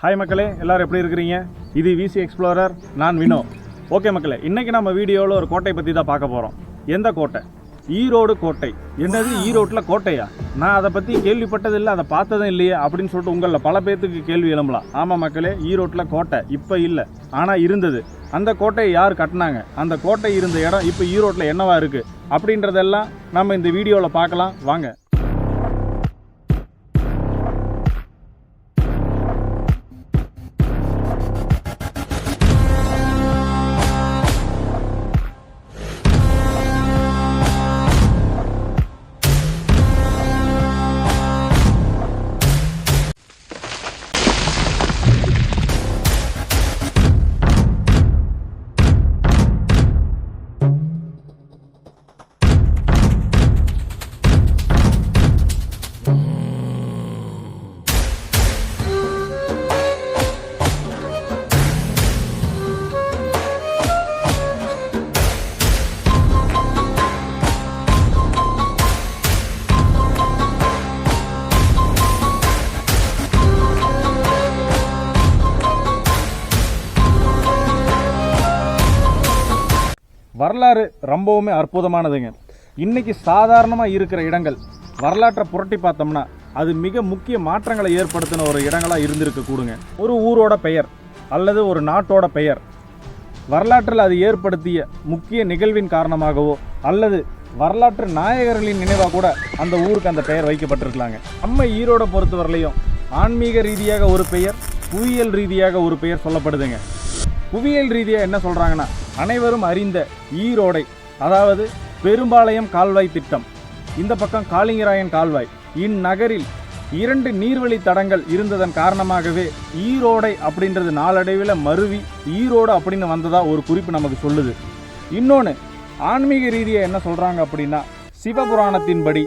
Hi மக்களே, எல்லாரும் எப்படி இருக்கிறீங்க? இது விசி எக்ஸ்ப்ளோரர், நான் வினோ. ஓகே மக்களே, இன்றைக்கி நம்ம வீடியோவில் ஒரு கோட்டை பற்றி தான் பார்க்க போகிறோம். எந்த கோட்டை? ஈரோடு கோட்டை. என்னது ஈரோட்டில் கோட்டையா? நான் அதை பற்றி கேள்விப்பட்டதில்லை, அதை பார்த்ததும் இல்லையே அப்படின்னு சொல்லிட்டு உங்களில் பல பேர்த்துக்கு கேள்வி எழும்பலாம். ஆமாம் மக்களே, ஈரோட்டில் கோட்டை இப்போ இல்லை, ஆனால் இருந்தது. அந்த கோட்டையை யார் கட்டினாங்க, அந்த கோட்டை இருந்த இடம் இப்போ ஈரோட்டில் என்னவா இருக்குது அப்படின்றதெல்லாம் நம்ம இந்த வீடியோவில் பார்க்கலாம் வாங்க. வரலாறு ரொம்பவுமே அற்புதமானதுங்க. இன்னைக்கு சாதாரணமாக இருக்கிற இடங்கள் வரலாற்றை புரட்டி பார்த்தோம்னா அது மிக முக்கிய மாற்றங்களை ஏற்படுத்தின ஒரு இடங்களாக இருந்திருக்க கூடுங்க. ஒரு ஊரோட பெயர் அல்லது ஒரு நாட்டோட பெயர் வரலாற்றில் அது ஏற்படுத்திய முக்கிய நிகழ்வின் காரணமாகவோ அல்லது வரலாற்று நாயகர்களின் நினைவாக கூட அந்த ஊருக்கு அந்த பெயர் வைக்கப்பட்டிருக்கலாங்க. நம்ம ஈரோடை பொறுத்தவரையிலையும் ஆன்மீக ரீதியாக ஒரு பெயர், புவியியல் ரீதியாக ஒரு பெயர் சொல்லப்படுதுங்க. புவியியல் ரீதியாக என்ன சொல்கிறாங்கன்னா, அனைவரும் அறிந்த ஈரோடை, அதாவது பெரும்பாளையம் கால்வாய் திட்டம், இந்த பக்கம் காளிங்கராயன் கால்வாய், இந்நகரில் 2 நீர்வழி தடங்கள் இருந்ததன் காரணமாகவே ஈரோடை அப்படின்றது நாளடைவில் மருவி ஈரோடு அப்படின்னு வந்ததா ஒரு குறிப்பு நமக்கு சொல்லுது. இன்னொன்று ஆன்மீக ரீதியாக என்ன சொல்கிறாங்க அப்படின்னா, சிவபுராணத்தின்படி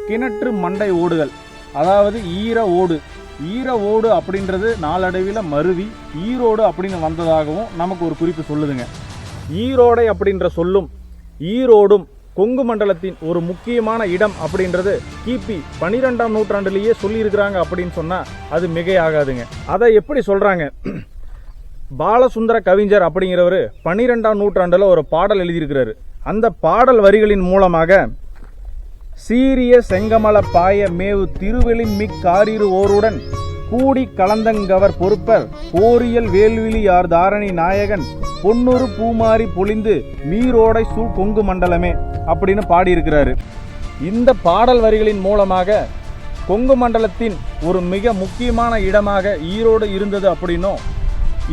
கிணற்று மண்டை ஓடுகள், அதாவது ஈர ஓடு அப்படின்றது நாளடைவில் மருவி ஈரோடு அப்படின்னு வந்ததாகவும் நமக்கு ஒரு குறிப்பு சொல்லுதுங்க. ஈரோடை அப்படின்ற சொல்லும் ஈரோடும் கொங்கு மண்டலத்தின் ஒரு முக்கியமான இடம் அப்படின்றது கிபி 12ஆம் நூற்றாண்டிலேயே சொல்லியிருக்கிறாங்க அப்படின்னு சொன்னால் அது மிகையாகாதுங்க. அதை எப்படி சொல்கிறாங்க? பாலசுந்தர கவிஞர் அப்படிங்கிறவர் 12ஆம் நூற்றாண்டில் ஒரு பாடல் எழுதியிருக்கிறாரு. அந்த பாடல் வரிகளின் மூலமாக சீரிய செங்கமல பாய மேவு திருவெளி மிக்காரிரு ஓருடன் கூடி கலந்தங்கவர் பொறுப்பர் போரியல் வேல்விழி யார் தாரணி நாயகன் பொன்னொரு பூமாரி பொழிந்து மீரோடை சூழ் கொங்கு மண்டலமே அப்படின்னு பாடியிருக்கிறாரு. இந்த பாடல் வரிகளின் மூலமாக கொங்கு மண்டலத்தின் ஒரு மிக முக்கியமான இடமாக ஈரோடு இருந்தது அப்படின்னும்,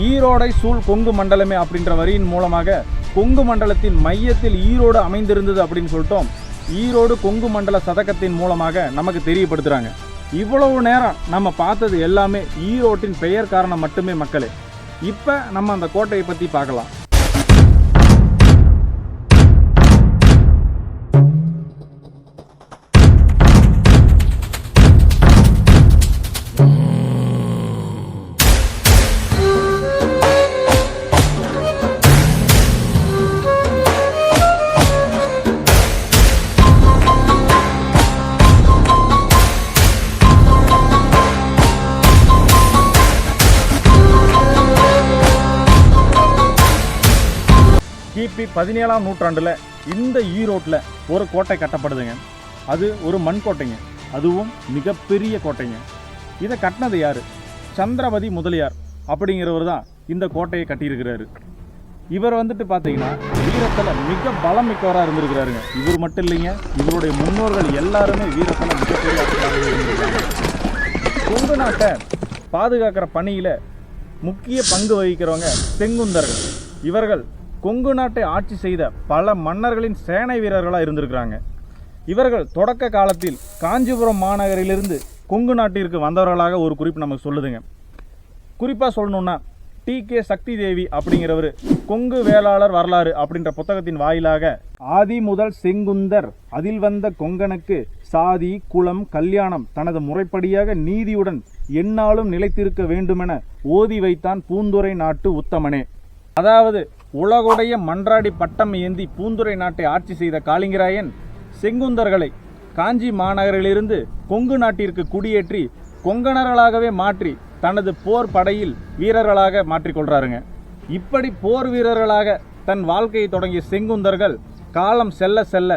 ஈரோடை சூழ் கொங்கு மண்டலமே அப்படின்ற வரியின் மூலமாக கொங்கு மண்டலத்தின் மையத்தில் ஈரோடு அமைந்திருந்தது அப்படின்னு சொல்லிட்டோம். ஈரோடு கொங்கு மண்டல சதகத்தின் மூலமாக நமக்கு தெரியப்படுத்துகிறாங்க. இவ்வளவு நேரம் நம்ம பார்த்தது எல்லாமே ஈரோட்டின் பெயர் காரணம் மட்டுமே மக்களே. இப்போ நம்ம அந்த கோட்டையை பற்றி பார்க்கலாம். கிபி 17ஆம் நூற்றாண்டில் இந்த ஈரோட்டில் ஒரு கோட்டை கட்டப்படுதுங்க. அது ஒரு மண் கோட்டைங்க, அதுவும் மிகப்பெரிய கோட்டைங்க. இதை கட்டினது யார்? சந்திரபதி முதலியார் அப்படிங்கிறவர் தான் இந்த கோட்டையை கட்டியிருக்கிறாரு. இவர் வந்துட்டு பார்த்தீங்கன்னா வீரத்தில் மிக பலம் மிக்கவராக இருந்திருக்கிறாருங்க. இவர் மட்டும் இல்லைங்க, இவருடைய முன்னோர்கள் எல்லாருமே வீரத்தில் மிகப்பெரிய இருந்திருக்காங்க. கொங்கு நாட்டை பாதுகாக்கிற பணியில் முக்கிய பங்கு வகிக்கிறவங்க செங்குந்தர்கள். இவர்கள் கொங்கு நாட்டை ஆட்சி செய்த பல மன்னர்களின் சேனை வீரர்களாக இருந்திருக்கிறாங்க. இவர்கள் தொடக்க காலத்தில் காஞ்சிபுரம் மாநகரிலிருந்து கொங்கு நாட்டிற்கு வந்தவர்களாக ஒரு குறிப்பு நமக்கு சொல்லுதுங்க. குறிப்பாக சொல்லணுன்னா டி.கே. சக்தி தேவி அப்படிங்கிறவர் கொங்கு வேளாளர் வரலாறு அப்படின்ற புத்தகத்தின் வாயிலாக ஆதி முதல் செங்குந்தர் அதில் வந்த கொங்கனுக்கு சாதி குலம் கல்யாணம் தனது முறைப்படியாக நீதியுடன் எந்நாளும் நிலைத்திருக்க வேண்டுமென ஓதி வைத்தான் பூந்துரை நாட்டு உத்தமனே. அதாவது உலகுடைய மன்றாடி பட்டம் ஏந்தி பூந்துரை நாட்டை ஆட்சி செய்த காளிங்கராயன் செங்குந்தர்களை காஞ்சி மாநகரிலிருந்து கொங்கு நாட்டிற்கு குடியேற்றி கொங்கணர்களாகவே மாற்றி தனது போர் படையில் வீரர்களாக மாற்றிக்கொள்றாருங்க. இப்படி போர் வீரர்களாக தன் வாழ்க்கையை தொடங்கிய செங்குந்தர்கள் காலம் செல்ல செல்ல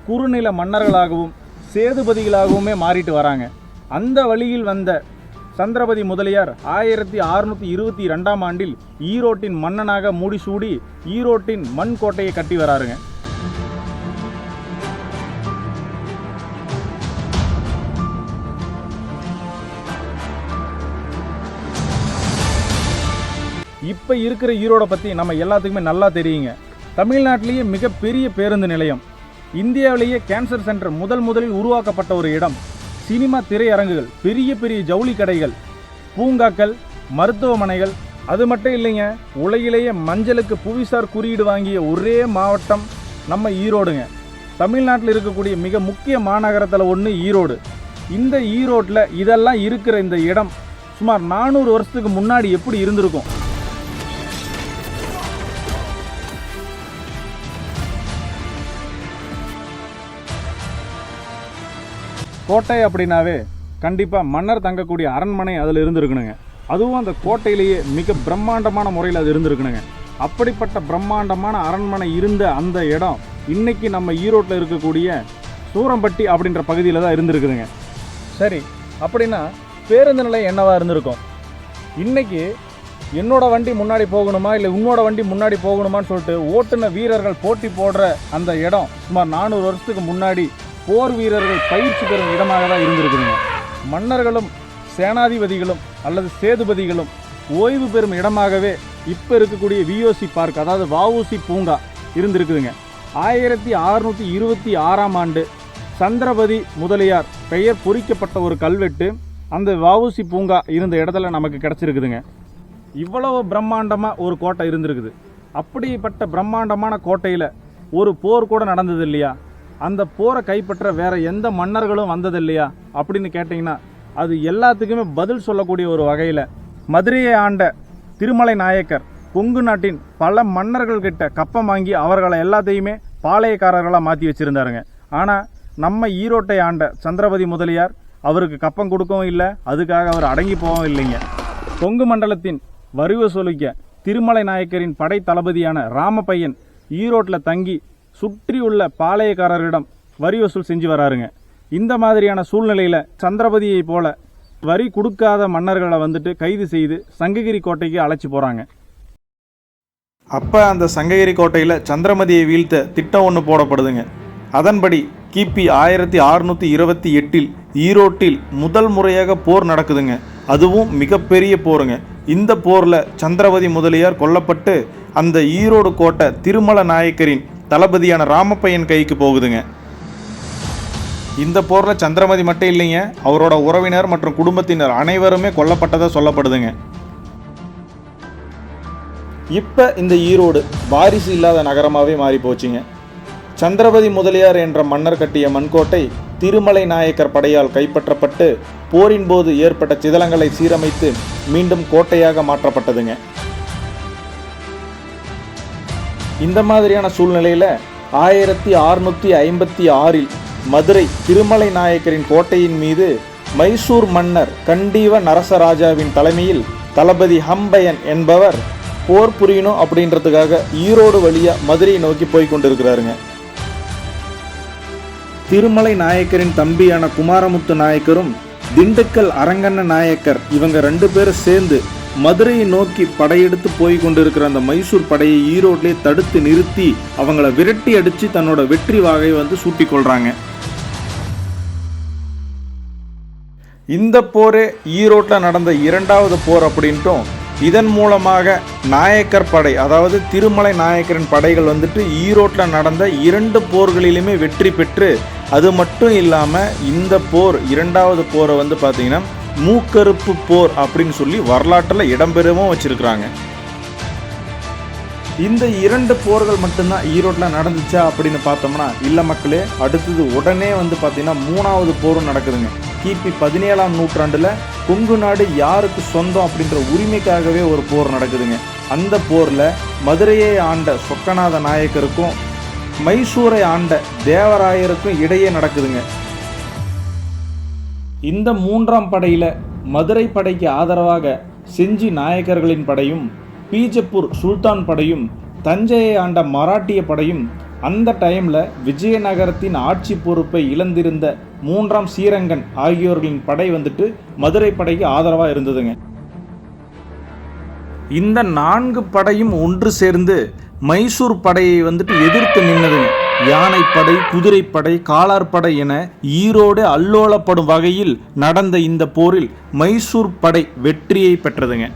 குறுநில மன்னர்களாகவும் சேதுபதிகளாகவுமே மாறிட்டு வராங்க. அந்த வழியில் வந்த சந்திரபதி முதலியார் 1622ஆம் ஆண்டில் ஈரோட்டின் மன்னனாக முடிசூடி ஈரோட்டின் மண் கோட்டையை கட்டி வராருங்க. இப்போ இருக்கிற ஈரோடை பற்றி நம்ம எல்லாத்துக்குமே நல்லா தெரியுங்க. தமிழ்நாட்டிலேயே மிகப்பெரிய பேருந்து நிலையம், இந்தியாவிலேயே கேன்சர் சென்டர் முதலில் உருவாக்கப்பட்ட ஒரு இடம், சினிமா திரையரங்குகள், பெரிய பெரிய ஜவுளி கடைகள், பூங்காக்கள், மருத்துவமனைகள். அது மட்டும் இல்லைங்க, உலகிலேயே மஞ்சளுக்கு புவிசார் குறியீடு வாங்கிய ஒரே மாவட்டம் நம்ம ஈரோடுங்க. தமிழ்நாட்டில் இருக்கக்கூடிய மிக முக்கிய மாநகரத்தில் ஒன்று ஈரோடு. இந்த ஈரோட்டில் இதெல்லாம் இருக்கிற இந்த இடம் சுமார் 400 வருஷத்துக்கு முன்னாடி எப்படி இருந்திருக்கும்? கோட்டை அப்படின்னாவே கண்டிப்பாக மன்னர் தங்கக்கூடிய அரண்மனை அதில் இருந்திருக்கணுங்க. அதுவும் அந்த கோட்டையிலேயே மிக பிரம்மாண்டமான முறையில் அது இருந்திருக்கணுங்க. அப்படிப்பட்ட பிரம்மாண்டமான அரண்மனை இருந்த அந்த இடம் இன்னைக்கு நம்ம ஈரோட்டில் இருக்கக்கூடிய சூரம்பட்டி அப்படின்ற பகுதியில் தான் இருந்திருக்குதுங்க. சரி, அப்படின்னா பேருந்து நிலையம் என்னவா இருந்திருக்கும்? இன்னைக்கு என்னோட வண்டி முன்னாடி போகணுமா இல்லை உன்னோட வண்டி முன்னாடி போகணுமான்னு சொல்லிட்டு ஓட்டுன வீரர்கள் போட்டி போடுற அந்த இடம் சுமார் 400 வருஷத்துக்கு முன்னாடி போர் வீரர்கள் பயிற்சி பெறும் இடமாக தான் இருந்திருக்குதுங்க. மன்னர்களும் சேனாதிபதிகளும் அல்லது சேதுபதிகளும் ஓய்வு பெறும் இடமாகவே இப்போ இருக்கக்கூடிய விஓசி பார்க், அதாவது வஉசி பூங்கா இருந்திருக்குதுங்க. 1626ஆம் ஆண்டு சந்திரபதி முதலியார் பெயர் பொறிக்கப்பட்ட ஒரு கல்வெட்டு அந்த வஉசி பூங்கா இருந்த இடத்துல நமக்கு கிடச்சிருக்குதுங்க. இவ்வளவு பிரம்மாண்டமாக ஒரு கோட்டை இருந்திருக்குது. அப்படிப்பட்ட பிரம்மாண்டமான கோட்டையில் ஒரு போர் கூட நடந்தது இல்லையா? அந்த போரை கைப்பற்ற வேற எந்த மன்னர்களும் வந்தது இல்லையா அப்படின்னு கேட்டிங்கன்னா அது எல்லாத்துக்குமே பதில் சொல்லக்கூடிய ஒரு வகையில் மதுரையை ஆண்ட திருமலை நாயக்கர் கொங்கு நாட்டின் பல மன்னர்கள் கிட்ட கப்பம் வாங்கி அவர்களை எல்லாத்தையுமே பாளையக்காரர்களாக மாற்றி வச்சுருந்தாருங்க. ஆனால் நம்ம ஈரோட்டை ஆண்ட சந்திரபதி முதலியார் அவருக்கு கப்பம் கொடுக்கவும் இல்லை, அதுக்காக அவர் அடங்கி போகவும் இல்லைங்க. கொங்கு மண்டலத்தின் வரி வசூலிக்க திருமலை நாயக்கரின் படை தளபதியான ராமப்பையன் ஈரோட்டில் தங்கி சுற்றி உள்ள பாளையக்காரரிடம் வரி வசூல் செஞ்சு வராருங்க. இந்த மாதிரியான சூழ்நிலையில் சந்திரபதியை போல வரி கொடுக்காத மன்னர்களை வந்துட்டு கைது செய்து சங்ககிரி கோட்டைக்கு அழைச்சி போகிறாங்க. அப்போ அந்த சங்ககிரி கோட்டையில் சந்திரமதியை வீழ்த்த திட்டம் ஒன்று போடப்படுதுங்க. அதன்படி கிபி 1628 ஈரோட்டில் முதல் முறையாக போர் நடக்குதுங்க. அதுவும் மிகப்பெரிய போருங்க. இந்த போரில் சந்திரபதி முதலியார் கொல்லப்பட்டு அந்த ஈரோடு கோட்டை திருமல நாயக்கரின் தளபதியான ராமப்பையன் கைக்கு போகுதுங்க. இந்த போரில் சந்திரமதி மட்டும் இல்லைங்க, அவரோட உறவினர் மற்றும் குடும்பத்தினர் அனைவருமே கொல்லப்பட்டதாக சொல்லப்படுதுங்க. இப்போ இந்த ஈரோடு வாரிசு இல்லாத நகரமாகவே மாறி போச்சுங்க. சந்திரபதி முதலியார் என்ற மன்னர் கட்டிய மண்கோட்டை திருமலை நாயக்கர் படையால் கைப்பற்றப்பட்டு போரின் போது ஏற்பட்ட சிதலங்களை சீரமைத்து மீண்டும் கோட்டையாக மாற்றப்பட்டதுங்க. இந்த மாதிரியான சூழ்நிலையில் 1656 மதுரை திருமலை நாயக்கரின் கோட்டையின் மீது மைசூர் மன்னர் கண்டீவ நரசராஜாவின் தலைமையில் தளபதி ஹம்பையன் என்பவர் போர் புரியணும் அப்படின்றதுக்காக ஈரோடு வழியாக மதுரையை நோக்கி போய் கொண்டிருக்கிறாருங்க. திருமலை நாயக்கரின் தம்பியான குமாரமுத்து நாயக்கரும் திண்டுக்கல் அரங்கண்ண நாயக்கர் இவங்க 2 பேரும் சேர்ந்து மதுரையை நோக்கி படையெடுத்து போய் கொண்டிருக்கிற அந்த மைசூர் படையை ஈரோட்லேயே தடுத்து நிறுத்தி அவங்கள விரட்டி அடித்து தன்னோட வெற்றி வாகை சூட்டி கொள்றாங்க. இந்த போரே ஈரோட்டில் நடந்த 2வது போர் அப்படின்ட்டும் இதன் மூலமாக நாயக்கர் படை, அதாவது திருமலை நாயக்கரின் படைகள் ஈரோட்டில் நடந்த 2 போர்களிலுமே வெற்றி பெற்று, அது மட்டும் இல்லாமல் இந்த போர் 2வது போரை பார்த்தீங்கன்னா மூக்கறுப்பு போர் அப்படின்னு சொல்லி வரலாற்றில் இடம்பெறவும் வச்சிருக்கிறாங்க. இந்த 2 போர்கள் மட்டும்தான் ஈரோட்டில் நடந்துச்சா அப்படின்னு பார்த்தோம்னா இல்லை மக்களே. அடுத்தது உடனே பார்த்தீங்கன்னா 3வது போரும் நடக்குதுங்க. கிபி 17ஆம் நூற்றாண்டில் கொங்கு நாடு யாருக்கு சொந்தம் அப்படின்ற உரிமைக்காகவே ஒரு போர் நடக்குதுங்க. அந்த போரில் மதுரையை ஆண்ட சொக்கநாத நாயக்கருக்கும் மைசூரை ஆண்ட தேவராயருக்கும் இடையே நடக்குதுங்க. இந்த 3ஆம் படையில் மதுரை படைக்கு ஆதரவாக செஞ்சி நாயக்கர்களின் படையும், பீஜப்பூர் சுல்தான் படையும், தஞ்சையை ஆண்ட மராட்டிய படையும், அந்த டைமில் விஜயநகரத்தின் ஆட்சி பொறுப்பை இழந்திருந்த 3ஆம் ஸ்ரீரங்கன் ஆகியோர்களின் படை வந்துட்டு மதுரை படைக்கு ஆதரவாக இருந்ததுங்க. இந்த 4 படையும் ஒன்று சேர்ந்து மைசூர் படையை வந்துட்டு எதிர்த்து நின்னதுங்க. யானைப்படை, குதிரைப்படை, காலார்படை என ஈரோடு அல்லோலப்படும் வகையில் நடந்த இந்த போரில் மைசூர் படை வெற்றியை பெற்றதுங்க.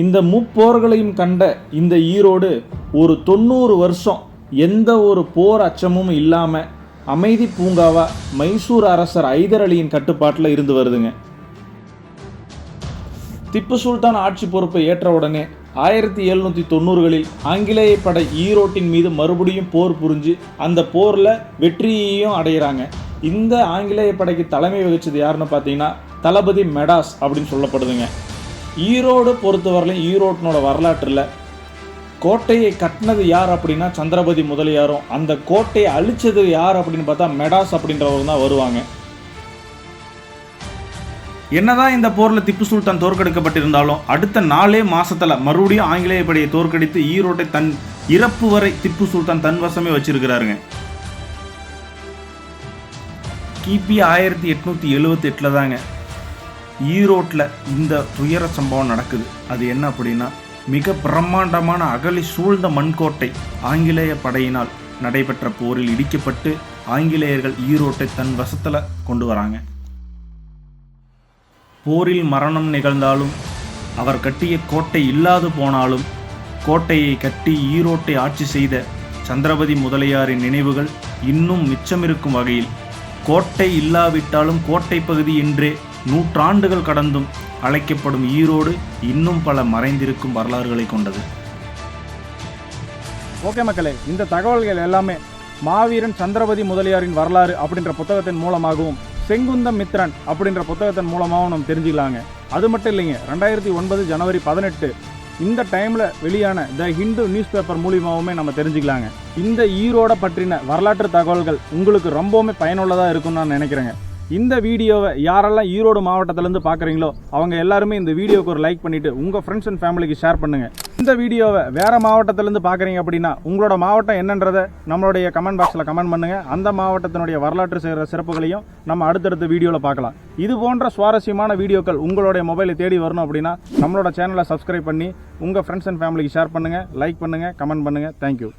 இந்த முப்போர்களையும் கண்ட இந்த ஈரோடு ஒரு 90 வருஷம் எந்த ஒரு போர் அச்சமும் இல்லாமல் அமைதி பூங்காவா மைசூர் அரசர் ஐதர் அலியின் கட்டுப்பாட்டில் இருந்து வருதுங்க. திப்பு சுல்தான் ஆட்சி பொறுப்பை ஏற்ற உடனே 1790களில் ஆங்கிலேய படை ஈரோட்டின் மீது மறுபடியும் போர் புரிஞ்சு அந்த போரில் வெற்றியையும் அடைகிறாங்க. இந்த ஆங்கிலேய படைக்கு தலைமை வகிச்சது யாருன்னு பார்த்தீங்கன்னா தளபதி மெடாஸ் அப்படின்னு சொல்லப்படுதுங்க. ஈரோடு பொறுத்தவரையிலும் ஈரோட்டினோட வரலாற்றில் கோட்டையை கட்டினது யார் அப்படின்னா சந்திரபதி முதலியாரும், அந்த கோட்டையை அழிச்சது யார் அப்படின்னு பார்த்தா மெடாஸ் அப்படின்றவங்க தான் வருவாங்க. என்னதான் இந்த போரில் திப்பு சுல்தான் தோற்கடிக்கப்பட்டிருந்தாலும் அடுத்த 4 மாசத்துல மறுபடியும் ஆங்கிலேய படையை தோற்கடித்து ஈரோட்டை தன் இறப்பு வரை திப்பு சுல்தான் தன் வசமே வச்சிருக்கிறாருங்க. கிபி 1878 தாங்க ஈரோட்டில் இந்த துயர சம்பவம் நடக்குது. அது என்ன அப்படின்னா, மிக பிரம்மாண்டமான அகலி சூழ்ந்த மண்கோட்டை ஆங்கிலேய படையினால் நடைபெற்ற போரில் இடிக்கப்பட்டு ஆங்கிலேயர்கள் ஈரோட்டை தன் வசத்தில் கொண்டு வராங்க. போரில் மரணம் நிகழ்ந்தாலும், அவர் கட்டிய கோட்டை இல்லாது போனாலும், கோட்டையை கட்டி ஈரோட்டை ஆட்சி செய்த சந்திரபதி முதலியாரின் நினைவுகள் இன்னும் மிச்சமிருக்கும் வகையில் கோட்டை இல்லாவிட்டாலும் கோட்டை பகுதி என்றே நூற்றாண்டுகள் கடந்தும் அழைக்கப்படும் ஈரோடு இன்னும் பல மறைந்திருக்கும் வரலாறுகளை கொண்டது. ஓகே மக்களே, இந்த தகவல்கள் எல்லாமே மாவீரன் சந்திரபதி முதலியாரின் வரலாறு அப்படின்ற புத்தகத்தின் மூலமாகவும் செங்குந்தம் மித்ரன் அப்படின்ற புத்தகத்தின் மூலமாகவும் நம்ம தெரிஞ்சுக்கலாங்க. அது மட்டும் இல்லைங்க, 2009 ஜனவரி 18 இந்த டைமில் வெளியான த ஹிந்து நியூஸ் பேப்பர் மூலியமாகவுமே நம்ம தெரிஞ்சுக்கலாங்க. இந்த ஈரோட பற்றின வரலாற்று தகவல்கள் உங்களுக்கு ரொம்பவுமே பயனுள்ளதாக இருக்கும்னு நான் நினைக்கிறேங்க. இந்த வீடியோவை யாரெல்லாம் ஈரோடு மாவட்டத்திலேருந்து பார்க்குறீங்களோ அவங்க எல்லாருமே இந்த வீடியோவுக்கு ஒரு லைக் பண்ணிவிட்டு உங்கள் ஃப்ரெண்ட்ஸ் அண்ட் ஃபேமிலிக்கு ஷேர் பண்ணுங்கள். இந்த வீடியோவை வேறு மாவட்டத்திலேருந்து பார்க்குறீங்க அப்படின்னா உங்களோட மாவட்டம் என்னன்றதை நம்மளுடைய கமெண்ட் பாக்ஸில் கமெண்ட் பண்ணுங்கள். அந்த மாவட்டத்தினுடைய வரலாற்று செய்கிற சிறப்புகளையும் நம்ம அடுத்தடுத்த வீடியோவில் பார்க்கலாம். இது போன்ற சுவாரஸ்யமான வீடியோக்கள் உங்களுடைய மொபைலை தேடி வரணும் அப்படின்னா நம்மளோட சேனலை சப்ஸ்கிரைப் பண்ணி உங்கள் ஃப்ரெண்ட்ஸ் அண்ட் ஃபேமிலிக்கு ஷேர் பண்ணுங்கள், லைக் பண்ணுங்கள், கமெண்ட் பண்ணுங்கள். தேங்க்யூ.